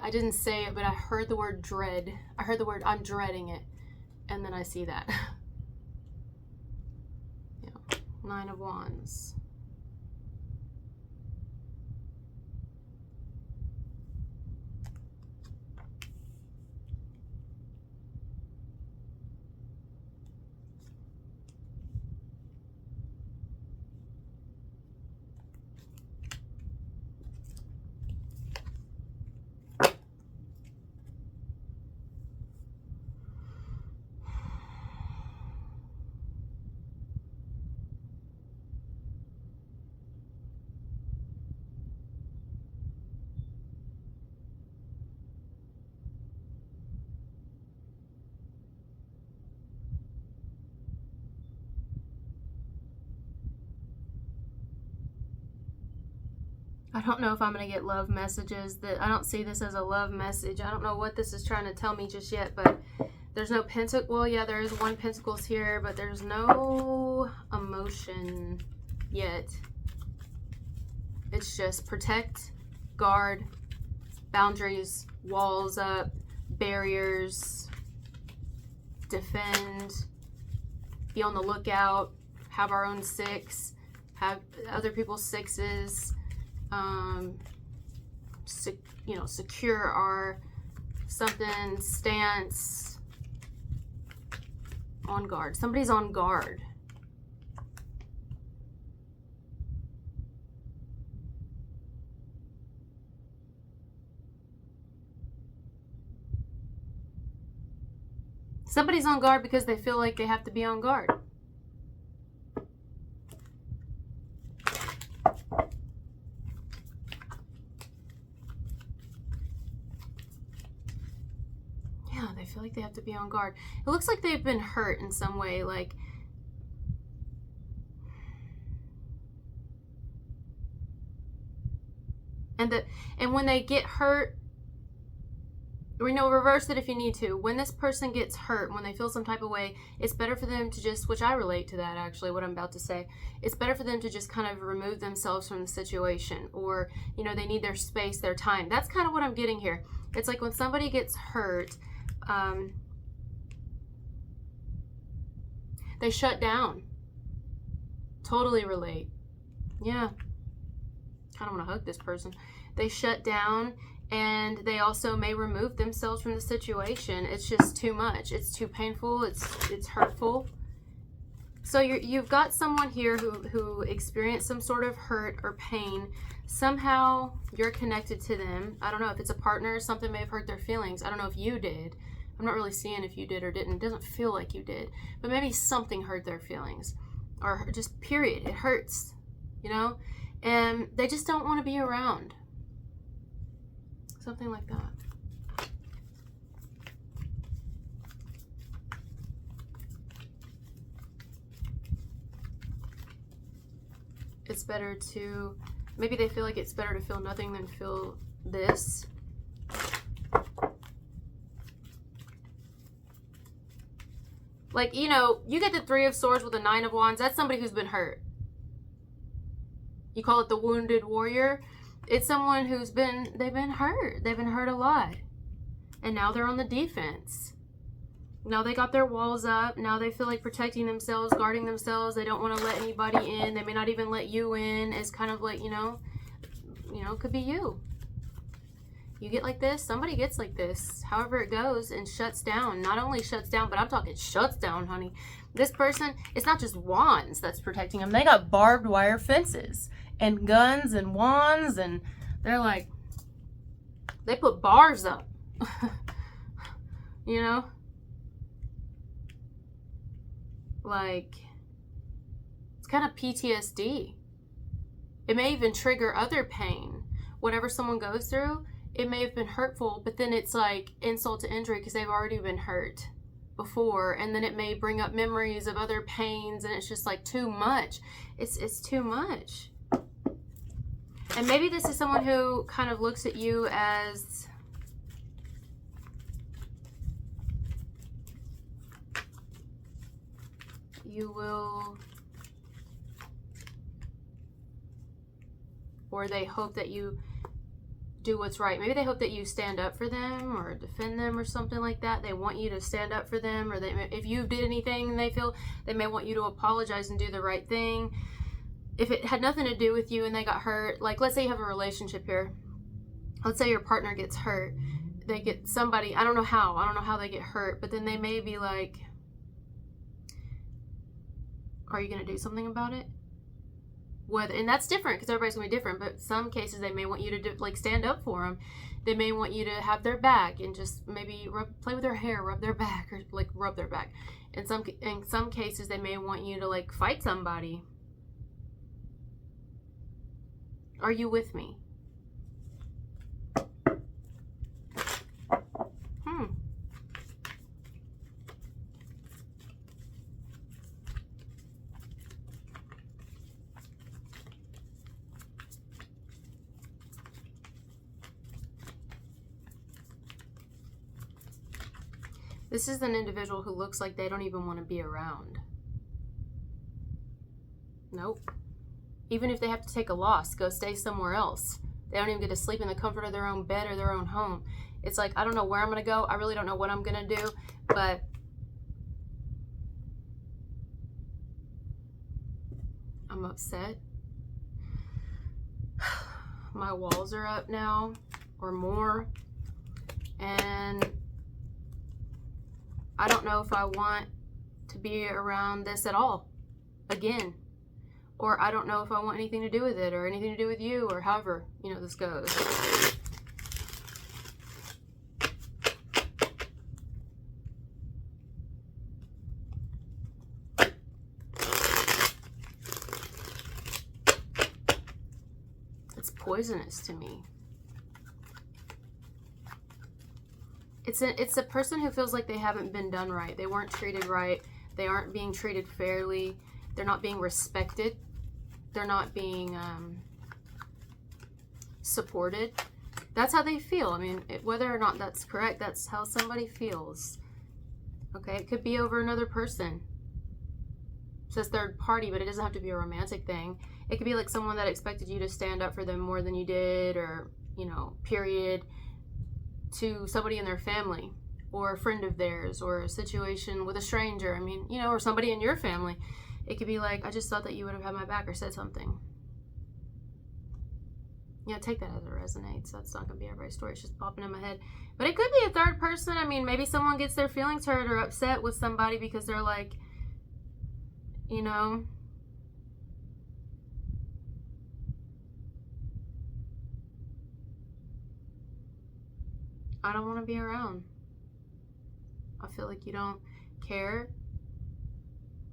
I didn't say it, but I heard the word dread. I heard the word, I'm dreading it. And then I see that. Yeah. 9 of Wands. I don't know if I'm going to get love messages. I don't see this as a love message. I don't know what this is trying to tell me just yet, but there's no pentacle. Well, yeah, there is 1 pentacles here, but there's no emotion yet. It's just protect, guard, boundaries, walls up, barriers, defend, be on the lookout, have our own 6, have other people's 6s. Secure our something stance, on guard. Somebody's on guard. Somebody's on guard because they feel like they have to be on guard. They feel like they have to be on guard. It looks like they've been hurt in some way, like and when they get hurt, reverse it if you need to. When this person gets hurt, when they feel some type of way, it's better for them to just, which I relate to that actually, what I'm about to say, it's better for them to just kind of remove themselves from the situation, or they need their space, their time. That's kind of what I'm getting here. It's like when somebody gets hurt, they shut down. Totally relate. Yeah. Kind of want to hug this person. They shut down, and they also may remove themselves from the situation. It's just too much. It's too painful. It's hurtful. So you've got someone here who experienced some sort of hurt or pain. Somehow you're connected to them. I don't know if it's a partner. Something may have hurt their feelings. I don't know if you did. I'm not really seeing if you did or didn't. It doesn't feel like you did. But maybe something hurt their feelings. Or just period. It hurts. And they just don't want to be around. Something like that. It's better to... Maybe they feel like it's better to feel nothing than feel this. Like, you get the 3 of Swords with the 9 of Wands. That's somebody who's been hurt. You call it the wounded warrior. It's someone they've been hurt. They've been hurt a lot. And now they're on the defense. Now they got their walls up. Now they feel like protecting themselves, guarding themselves. They don't want to let anybody in. They may not even let you in. It's kind of like, it could be you. You get like this, somebody gets like this, however it goes, and shuts down. Not only shuts down, but I'm talking shuts down, honey. This person, it's not just wands that's protecting them. They got barbed wire fences and guns and wands, and they're like, they put bars up. Like, it's kind of PTSD. It may even trigger other pain. Whatever someone goes through, it may have been hurtful, but then it's like insult to injury because they've already been hurt before, and then it may bring up memories of other pains, and it's just like too much. It's too much. And maybe this is someone who kind of looks at you as you will, or they hope that you do what's right. Maybe they hope that you stand up for them or defend them or something like that. They want you to stand up for them, or if you did anything, they feel they may want you to apologize and do the right thing. If it had nothing to do with you and they got hurt, like let's say you have a relationship here. Let's say your partner gets hurt. They get somebody, I don't know how they get hurt, but then they may be like, are you going to do something about it? And that's different because everybody's going to be different, but some cases they may want you to stand up for them. They may want you to have their back and just maybe play with their hair, rub their back, or rub their back. In some cases they may want you to fight somebody. Are you with me? This is an individual who looks like they don't even want to be around. Nope. Even if they have to take a loss, go stay somewhere else. They don't even get to sleep in the comfort of their own bed or their own home. It's like, I don't know where I'm going to go. I really don't know what I'm going to do. But I'm upset. My walls are up now, or more. And I don't know if I want to be around this at all again. Or I don't know if I want anything to do with it or anything to do with you, or however, this goes. It's poisonous to me. It's a person who feels like they haven't been done right. They weren't treated right. They aren't being treated fairly. They're not being respected. They're not being supported. That's how they feel. I mean, whether or not that's correct, that's how somebody feels. Okay, it could be over another person. It says third party, but it doesn't have to be a romantic thing. It could be like someone that expected you to stand up for them more than you did, or, period, to somebody in their family, or a friend of theirs, or a situation with a stranger. I mean, or somebody in your family. It could be like, I just thought that you would have had my back or said something. Take that as it resonates. That's not going to be everybody's story. It's just popping in my head. But it could be a third person. I mean, maybe someone gets their feelings hurt or upset with somebody because they're like, I don't want to be around. I feel like you don't care.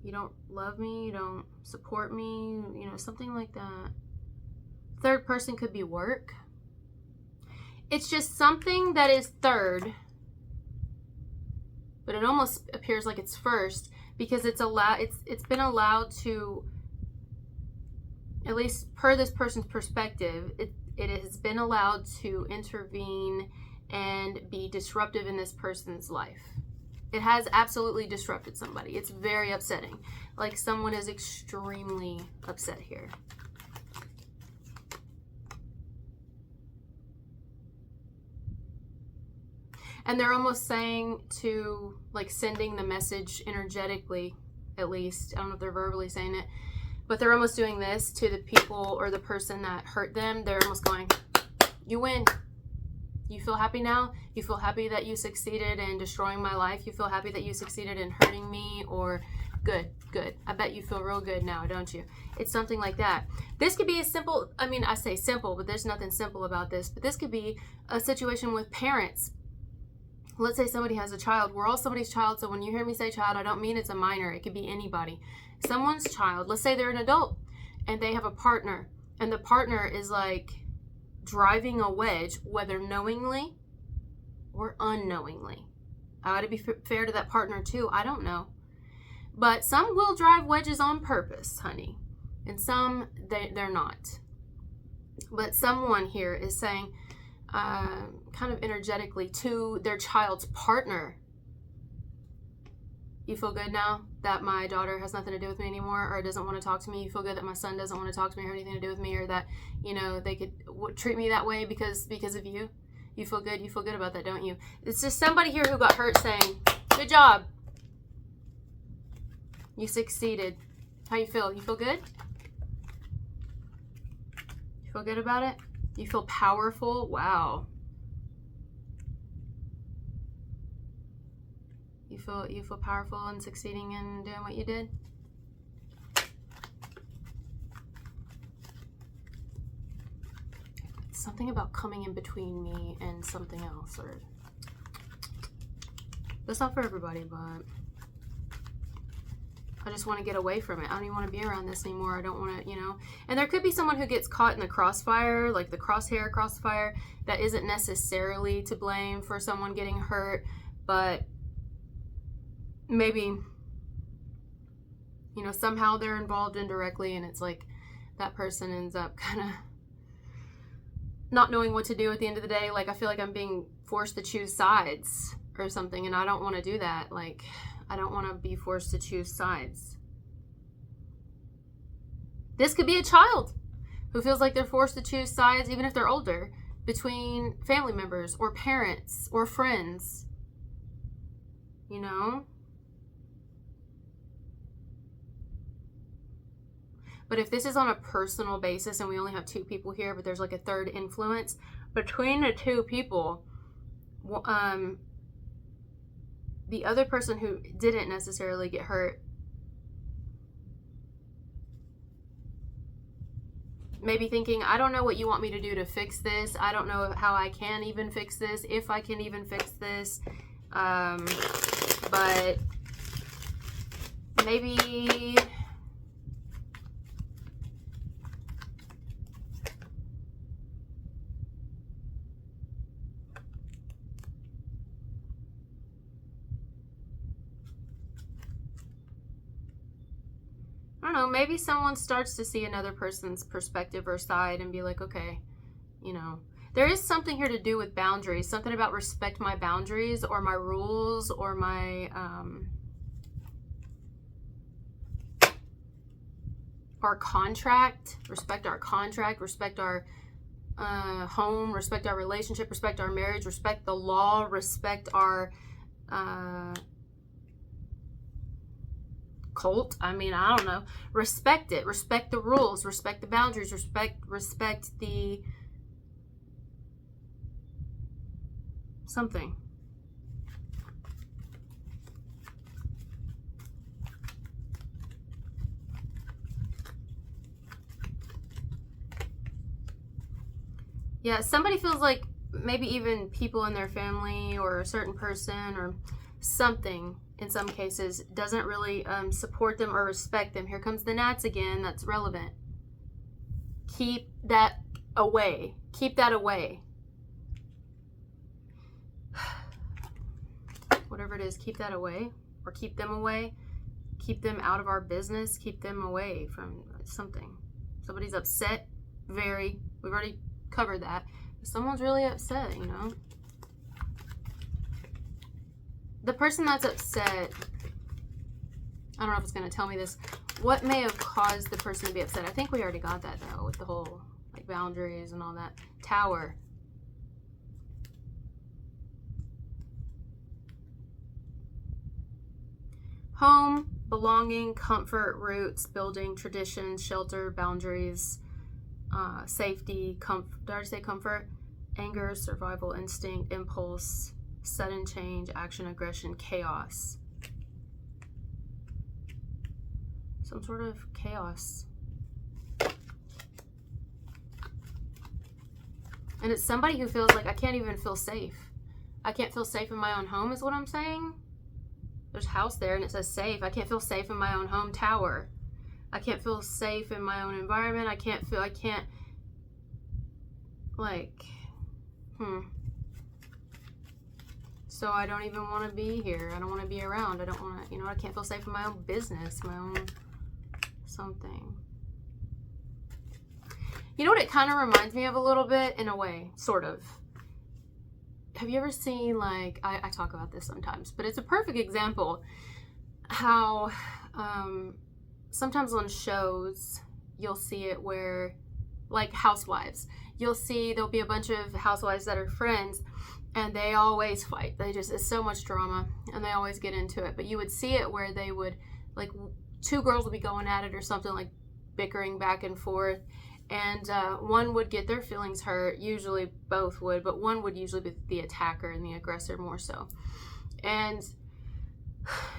You don't love me. You don't support me. Something like that. Third person could be work. It's just something that is third, but it almost appears like it's first because it's been allowed to, at least per this person's perspective, it has been allowed to intervene and be disruptive in this person's life. It has absolutely disrupted somebody. It's very upsetting. Like someone is extremely upset here. And they're almost saying to, sending the message energetically, at least. I don't know if they're verbally saying it, but they're almost doing this to the people or the person that hurt them. They're almost going, you win. You feel happy now? You feel happy that you succeeded in destroying my life? You feel happy that you succeeded in hurting me? Or good. I bet you feel real good now, don't you? It's something like that. This could be a simple, I say simple, but there's nothing simple about this. But this could be a situation with parents. Let's say somebody has a child. We're all somebody's child. So when you hear me say child, I don't mean it's a minor. It could be anybody. Someone's child. Let's say they're an adult and they have a partner. And the partner is driving a wedge, whether knowingly or unknowingly. I got to be fair to that partner too. I don't know. But some will drive wedges on purpose, honey. And some, they're not. But someone here is saying, kind of energetically to their child's partner, You feel good now that my daughter has nothing to do with me anymore, or doesn't want to talk to me? You feel good that my son doesn't want to talk to me or have anything to do with me, or that, you know, they could treat me that way because of you? You feel good? You feel good about that, don't you? It's just somebody here who got hurt saying, good job. You succeeded. How you feel? You feel good? You feel good about it? You feel powerful? Wow. You feel powerful and succeeding in doing what you did? Something about coming in between me and something else, or that's not for everybody, but I just want to get away from it. I don't even want to be around this anymore. I don't want to, you know. And there could be someone who gets caught in the crossfire, like the crossfire, that isn't necessarily to blame for someone getting hurt, but maybe, you know, somehow they're involved indirectly, and it's like that person ends up kind of not knowing what to do at the end of the day. Like, I feel like I'm being forced to choose sides or something, and I don't want to do that. Like, I don't want to be forced to choose sides. This could be a child who feels like they're forced to choose sides, even if they're older, between family members or parents or friends, you know? But if this is on a personal basis and we only have 2 people here, but there's like a third influence between the 2 people, the other person who didn't necessarily get hurt maybe thinking, I don't know what you want me to do to fix this. I don't know how I can even fix this, if I can even fix this. But maybe I don't know, maybe someone starts to see another person's perspective or side and be like, okay, you know, there is something here to do with boundaries, something about respect my boundaries or my rules or my, our contract, respect our home, respect our relationship, respect our marriage, respect the law, respect our, cult. I mean, I don't know. Respect it. Respect the rules. Respect the boundaries. Respect the something. Yeah, somebody feels like maybe even people in their family or a certain person or something, in some cases, doesn't really support them or respect them. Here comes the gnats again. That's relevant. Keep that away. Keep that away. Whatever it is, keep that away. Or keep them away. Keep them out of our business. Keep them away from something. Somebody's upset. We've already covered that. Someone's really upset, you know. The person that's upset, I don't know if it's going to tell me this. What may have caused the person to be upset? I think we already got that, though, with the whole like boundaries and all that. Tower. Home, belonging, comfort, roots, building, traditions, shelter, boundaries, safety, comfort. Did I say comfort? Anger, survival instinct, impulse, sudden change, action, aggression, chaos. Some sort of chaos. And it's somebody who feels like I can't even feel safe. I can't feel safe in my own home is what I'm saying. There's a house there and it says safe. I can't feel safe in my own home. Tower. I can't feel safe in my own environment. I can't So I don't even want to be here. I don't want to be around. I don't want to, I can't feel safe in my own business, my own something. You know what it kind of reminds me of a little bit, in a way, sort of. Have you ever seen, like, I talk about this sometimes, but it's a perfect example. how sometimes on shows you'll see it where, like Housewives, you'll see there'll be a bunch of housewives that are friends and they always fight. It's so much drama and they always get into it. But you would see it where they would, like, two girls would be going at it or something, like bickering back and forth. And one would get their feelings hurt. Usually both would, but one would usually be the attacker and the aggressor more so. And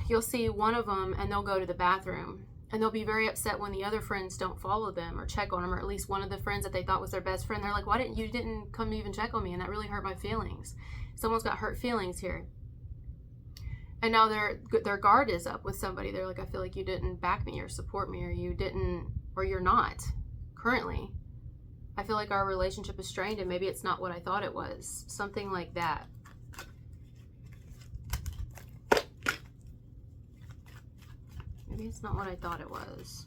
you'll see one of them and they'll go to the bathroom and they'll be very upset when the other friends don't follow them or check on them, or at least one of the friends that they thought was their best friend. They're like, why didn't you come even check on me? And that really hurt my feelings. Someone's got hurt feelings here. And now their guard is up with somebody. They're like, I feel like you didn't back me or support me, or you didn't, or you're not currently. I feel like our relationship is strained and maybe it's not what I thought it was. Something like that. Maybe it's not what I thought it was.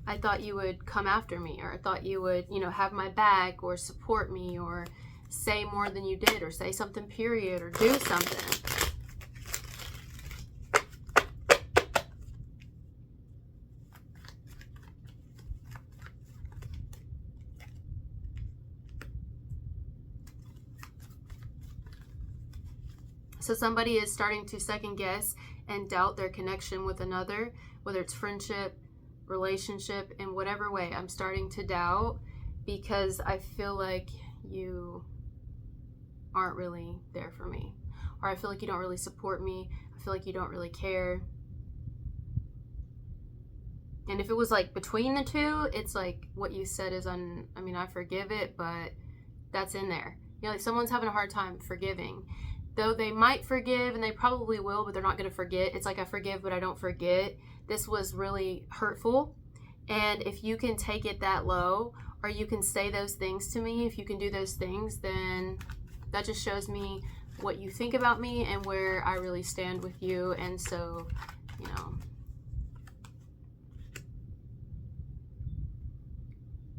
I thought you would come after me, or I thought you would, have my back or support me or say more than you did or say something period or do something. So somebody is starting to second guess and doubt their connection with another, whether it's friendship, relationship, in whatever way. I'm starting to doubt because I feel like you aren't really there for me. Or I feel like you don't really support me. I feel like you don't really care. And if it was like between the two, it's like what you said is I forgive it, but that's in there. Like someone's having a hard time forgiving. Though they might forgive, and they probably will, but they're not going to forget. It's like, I forgive, but I don't forget. This was really hurtful. And if you can take it that low, or you can say those things to me, if you can do those things, then that just shows me what you think about me and where I really stand with you. And so,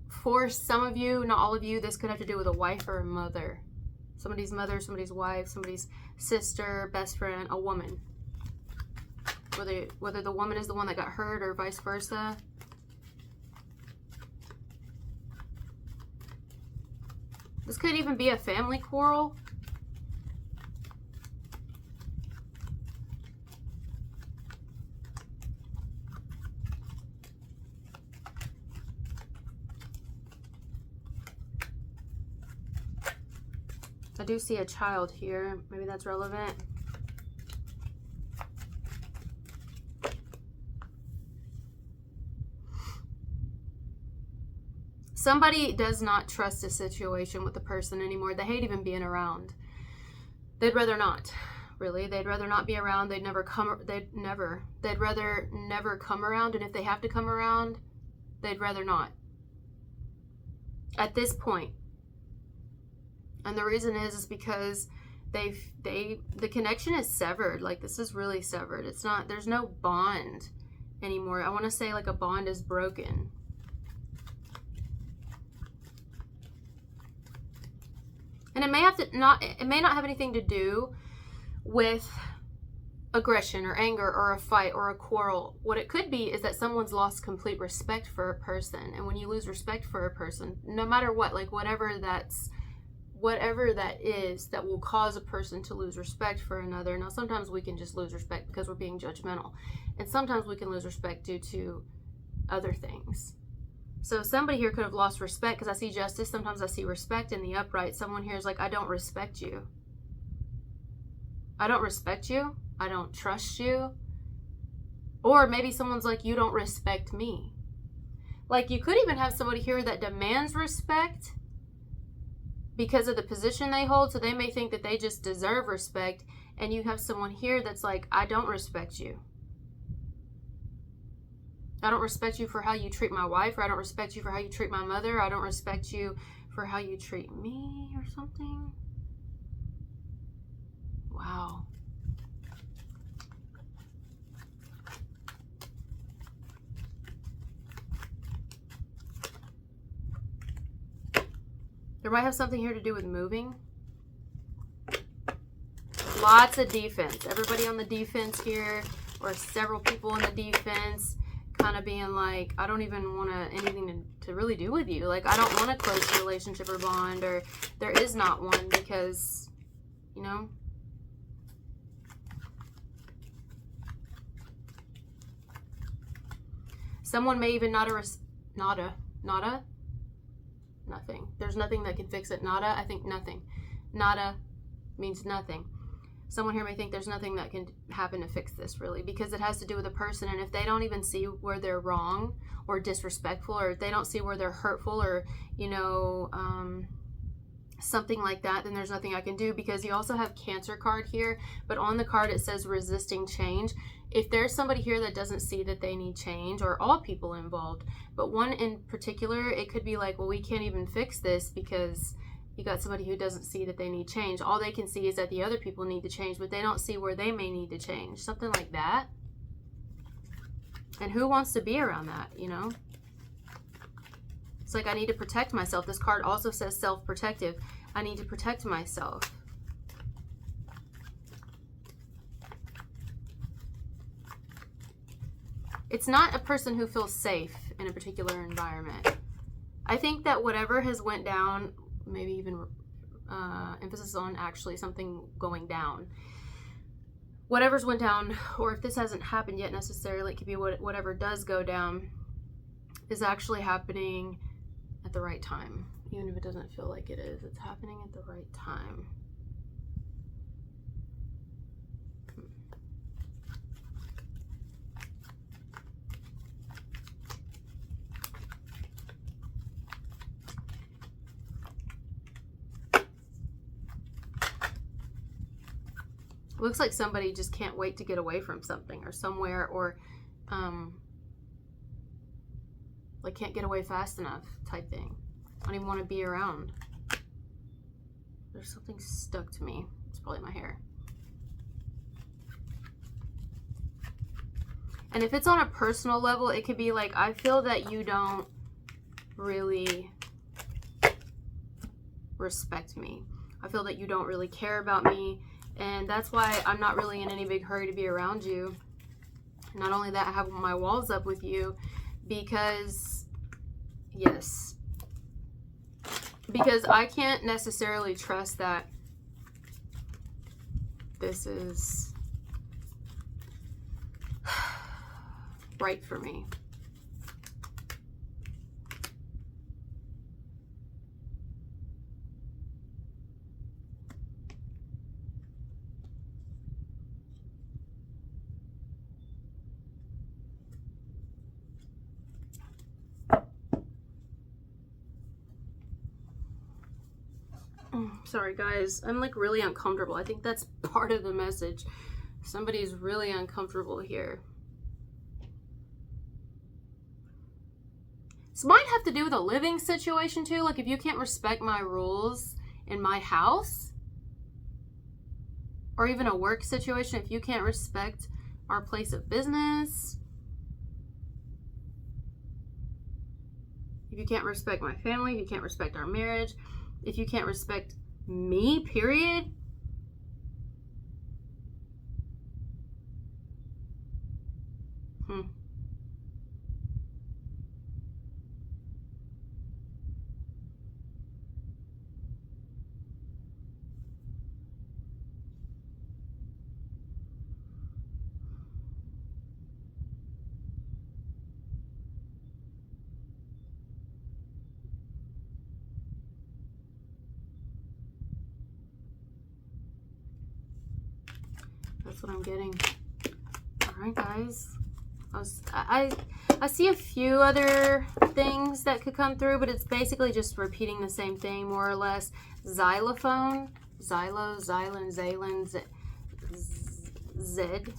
for some of you, not all of you, this could have to do with a wife or a mother. Somebody's mother, somebody's wife, somebody's sister, best friend, a woman. Whether the woman is the one that got hurt or vice versa. This could even be a family quarrel. I do see a child here. Maybe that's relevant. Somebody does not trust a situation with the person anymore. They hate even being around. They'd rather not, really. They'd rather not be around. They'd rather never come around. And if they have to come around, they'd rather not. At this point. And the reason is because the connection is severed. Like, this is really severed. There's no bond anymore. I want to say like a bond is broken. And it may not have anything to do with aggression or anger or a fight or a quarrel. What it could be is that someone's lost complete respect for a person. And when you lose respect for a person, no matter what, like whatever that is that will cause a person to lose respect for another. Now, sometimes we can just lose respect because we're being judgmental. And sometimes we can lose respect due to other things. So somebody here could have lost respect, because I see justice. Sometimes I see respect in the upright. Someone here is like, I don't respect you. I don't respect you. I don't trust you. Or maybe someone's like, you don't respect me. Like, you could even have somebody here that demands respect because of the position they hold, so they may think that they just deserve respect, and you have someone here that's like, I don't respect you. I don't respect you for how you treat my wife, or I don't respect you for how you treat my mother. I don't respect you for how you treat me, or something. Wow. There might have something here to do with moving. Lots of defense. Everybody on the defense here, or several people on the defense, kind of being like, I don't even want anything to really do with you. Like, I don't want a close relationship or bond, or there is not one, because, you know, someone may even nada, nothing. There's nothing that can fix it. Nada, I think nothing. Nada means nothing. Someone here may think there's nothing that can happen to fix this, really, because it has to do with a person. And if they don't even see where they're wrong or disrespectful, or if they don't see where they're hurtful, or, you know, something like that, then there's nothing I can do. Because you also have Cancer card here, but on the card it says resisting change. If there's somebody here that doesn't see that they need change, or all people involved, but one in particular, it could be like, well, we can't even fix this because you got somebody who doesn't see that they need change. All they can see is that the other people need to change, but they don't see where they may need to change. Something like that. And who wants to be around that, you know? It's like, I need to protect myself. This card also says self-protective. I need to protect myself. It's not a person who feels safe in a particular environment. I think that whatever has went down, maybe even emphasis on actually something going down. Whatever's went down, or if this hasn't happened yet necessarily, it could be whatever does go down is actually happening at the right time. Even if it doesn't feel like it is, it's happening at the right time. Looks like somebody just can't wait to get away from something or somewhere, or like can't get away fast enough type thing. I don't even want to be around. There's something stuck to me. It's probably my hair. And if it's on a personal level, it could be like, I feel that you don't really respect me. I feel that you don't really care about me. And that's why I'm not really in any big hurry to be around you. Not only that, I have my walls up with you because, yes, because I can't necessarily trust that this is right for me. Sorry guys, I'm like really uncomfortable. I think that's part of the message. Somebody's really uncomfortable here. This might have to do with a living situation too. Like, if you can't respect my rules in my house, or even a work situation, if you can't respect our place of business, if you can't respect my family, if you can't respect our marriage, if you can't respect me, period. That's what I'm getting. All right, guys. I see a few other things that could come through, but it's basically just repeating the same thing, more or less. Xylophone, Xylo, Xylan, Zalen, Zed.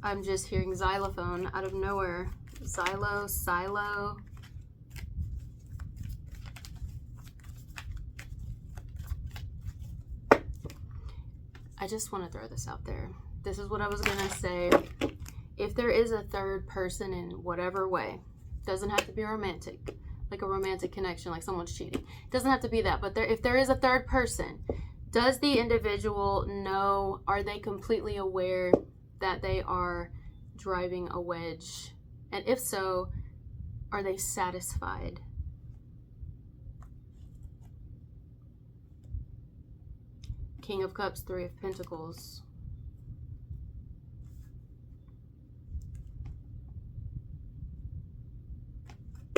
I'm just hearing xylophone out of nowhere. Xylo, silo. I just want to throw this out there. This is what I was going to say. If there is a third person in whatever way, doesn't have to be romantic, like a romantic connection, like someone's cheating. It doesn't have to be that. But if there is a third person, Does the individual know, are they completely aware that they are driving a wedge? And if so, are they satisfied? King of Cups, Three of Pentacles.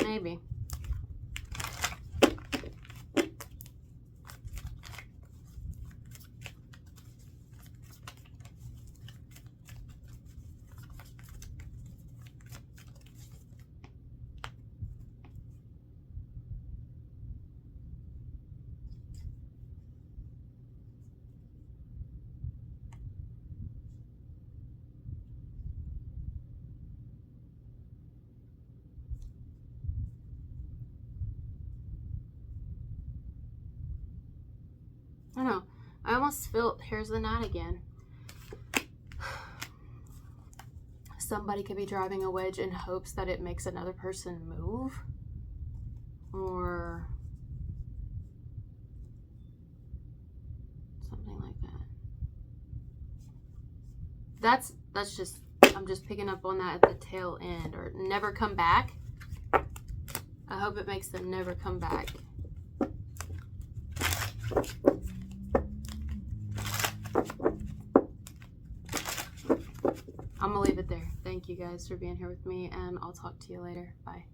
Maybe. I don't know. I almost feel, here's the knot again. Somebody could be driving a wedge in hopes that it makes another person move. Or something like that. That's just, I'm just picking up on that at the tail end. Or never come back. I hope it makes them never come back. I'm gonna leave it there. Thank you guys for being here with me, and I'll talk to you later. Bye.